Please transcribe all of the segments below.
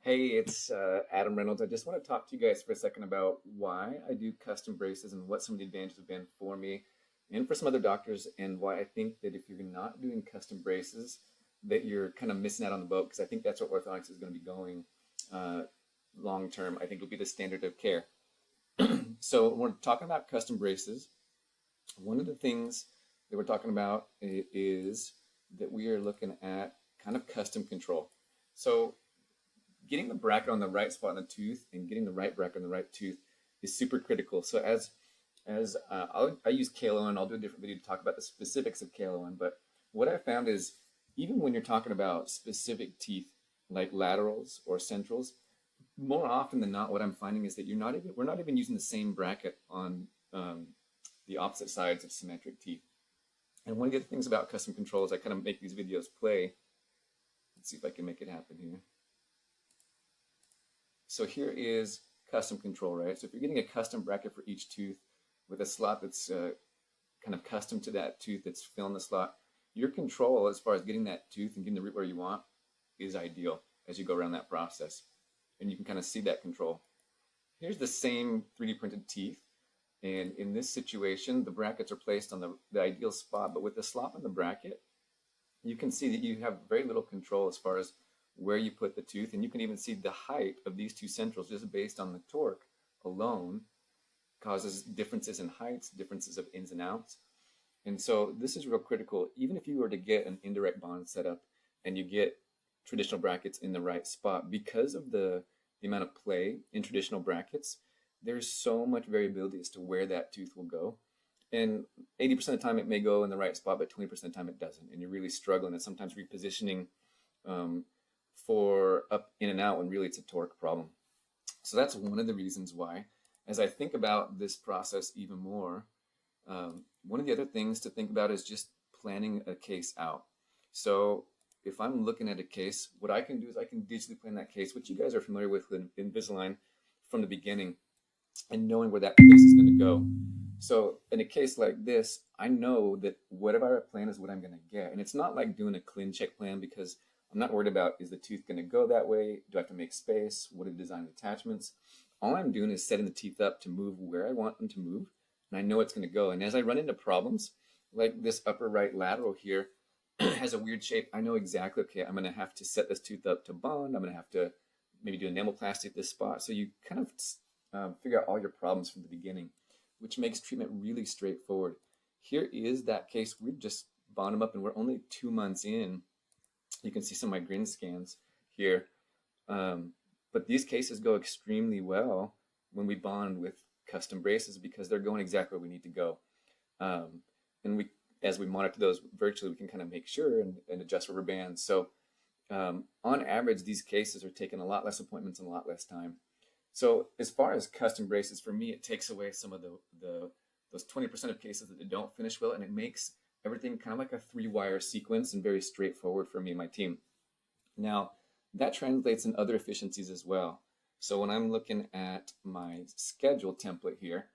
Hey, it's Adam Reynolds. I just want to talk to you guys for a second about why I do custom braces and what some of the advantages have been for me and for some other doctors, and why I think that if you're not doing custom braces, that you're kind of missing out on the boat because I think that's what orthodontics is going to be going uh, long term. I think it'll be the standard of care. So when we're talking about custom braces, one of the things that we're talking about is that we are looking at kind of custom control. So getting the bracket on the right spot in the tooth and getting the right bracket on the right tooth is super critical. So I use KLO, and I'll do a different video to talk about the specifics of KLO. But what I found is even when you're talking about specific teeth like laterals or centrals, more often than not, what I'm finding is that we're not even using the same bracket on the opposite sides of symmetric teeth. And one of the things about custom control is I kind of make these videos play. Let's see if I can make it happen here. So here is custom control, right? So if you're getting a custom bracket for each tooth with a slot that's kind of custom to that tooth that's filling the slot, your control as far as getting that tooth and getting the root where you want is ideal as you go around that process. And you can kind of see that control. Here's the same 3D printed teeth. And in this situation, the brackets are placed on the ideal spot, but with the slot on the bracket, you can see that you have very little control as far as where you put the tooth, and you can even see the height of these two centrals just based on the torque alone causes differences in heights, differences of ins and outs. And so this is real critical. Even if you were to get an indirect bond set up and you get traditional brackets in the right spot, because of the amount of play in traditional brackets, there's so much variability as to where that tooth will go. And 80% of the time it may go in the right spot, but 20% of the time it doesn't. And you're really struggling and sometimes repositioning for up in and out when really it's a torque problem. So that's one of the reasons why, as I think about this process even more, one of the other things to think about is just planning a case out. So if I'm looking at a case, what I can do is I can digitally plan that case, which you guys are familiar with in Invisalign from the beginning, and knowing where that case is going to go. So in a case like this, I know that whatever I plan is what I'm going to get. And it's not like doing a ClinCheck plan because I'm not worried about, is the tooth going to go that way? Do I have to make space? What are the design attachments? All I'm doing is setting the teeth up to move where I want them to move. And I know it's going to go. And as I run into problems, like this upper right lateral here has a weird shape, I know exactly, okay, I'm going to have to set this tooth up to bond. I'm going to have to maybe do enamelplasty at this spot. So you kind of figure out all your problems from the beginning, which makes treatment really straightforward. Here is that case. We just bond them up and we're only 2 months in. You can see some of my grin scans here. But these cases go extremely well when we bond with custom braces because they're going exactly where we need to go. And as we monitor those virtually, we can kind of make sure and adjust rubber bands. So on average, these cases are taking a lot less appointments and a lot less time. So as far as custom braces, for me, it takes away some of those 20% of cases that don't finish well, and it makes everything kind of like a 3-wire sequence and very straightforward for me and my team. Now, that translates in other efficiencies as well. So when I'm looking at my schedule template here,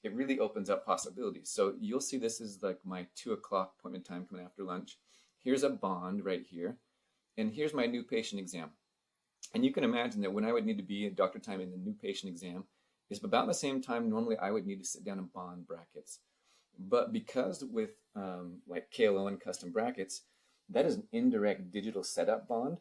it really opens up possibilities. So you'll see this is like my 2 o'clock appointment time coming after lunch. Here's a bond right here. And here's my new patient exam. And you can imagine that when I would need to be at doctor time in the new patient exam is about the same time normally I would need to sit down and bond brackets. But because with like KLO and custom brackets, that is an indirect digital setup bond.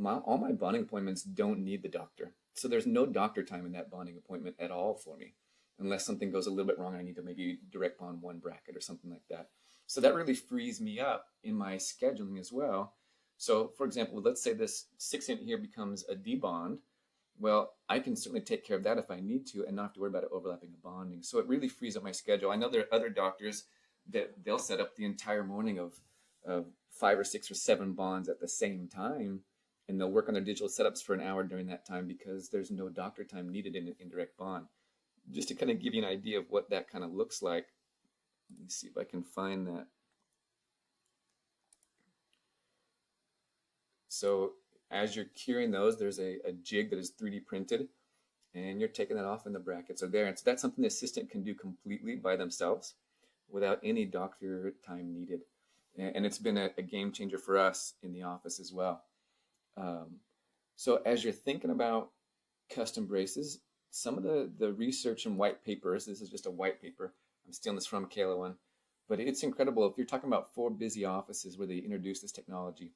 All my bonding appointments don't need the doctor. So there's no doctor time in that bonding appointment at all for me, unless something goes a little bit wrong. I need to maybe direct bond one bracket or something like that. So that really frees me up in my scheduling as well. So for example, let's say this 6-inch here becomes a debond. Well, I can certainly take care of that if I need to and not have to worry about it overlapping the bonding. So it really frees up my schedule. I know there are other doctors that they'll set up the entire morning of 5 or 6 or 7 bonds at the same time, and they'll work on their digital setups for an hour during that time because there's no doctor time needed in an indirect bond. Just to kind of give you an idea of what that kind of looks like, let me see if I can find that. So as you're curing those, there's a jig that is 3D printed, and you're taking that off and the brackets are there. And so that's something the assistant can do completely by themselves without any doctor time needed. And it's been a game changer for us in the office as well. So as you're thinking about custom braces, some of the research and white papers, this is just a white paper, I'm stealing this from KLO1, but it's incredible. If you're talking about 4 busy offices where they introduced this technology,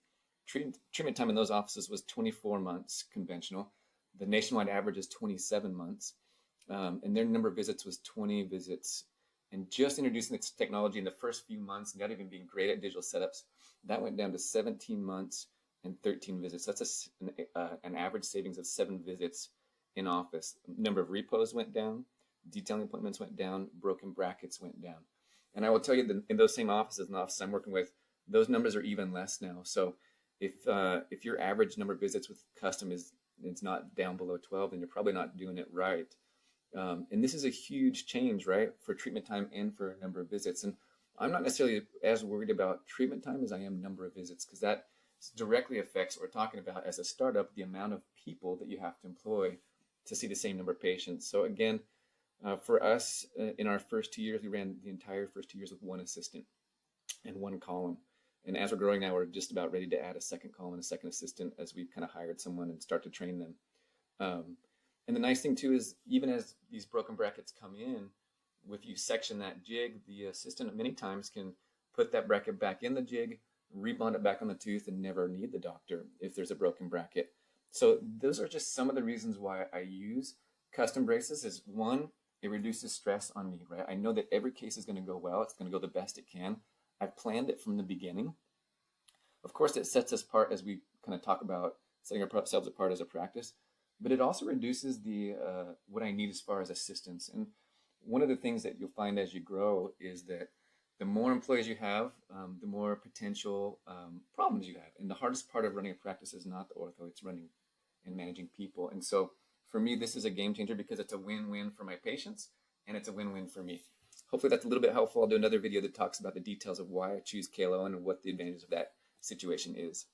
treatment time in those offices was 24 months conventional. The nationwide average is 27 months. And their number of visits was 20 visits. And just introducing this technology in the first few months, not even being great at digital setups, that went down to 17 months and 13 visits. That's an average savings of 7 visits in office. Number of repos went down, detailing appointments went down, broken brackets went down. And I will tell you that in those same offices, in the office I'm working with, those numbers are even less now. So if your average number of visits with custom is not down below 12, then you're probably not doing it right. And this is a huge change, right, for treatment time and for number of visits. And I'm not necessarily as worried about treatment time as I am number of visits, because that directly affects what we're talking about as a startup, the amount of people that you have to employ to see the same number of patients. So again, for us, in our first 2 years, we ran the entire first 2 years with 1 assistant and 1 column. And as we're growing now, we're just about ready to add a 2nd column and a 2nd assistant as we kind of hired someone and start to train them. And the nice thing too is, even as these broken brackets come in, if you section that jig, the assistant many times can put that bracket back in the jig, rebond it back on the tooth, and never need the doctor if there's a broken bracket. So those are just some of the reasons why I use custom braces. Is 1, it reduces stress on me, right? I know that every case is going to go well. It's going to go the best it can. I've planned it from the beginning. Of course, it sets us apart as we kind of talk about setting ourselves apart as a practice, but it also reduces the what I need as far as assistance. And one of the things that you'll find as you grow is that the more employees you have, the more potential problems you have. And the hardest part of running a practice is not the ortho, it's running and managing people. And so for me, this is a game changer because it's a win-win for my patients and it's a win-win for me. Hopefully that's a little bit helpful. I'll do another video that talks about the details of why I choose KLO and what the advantage of that situation is.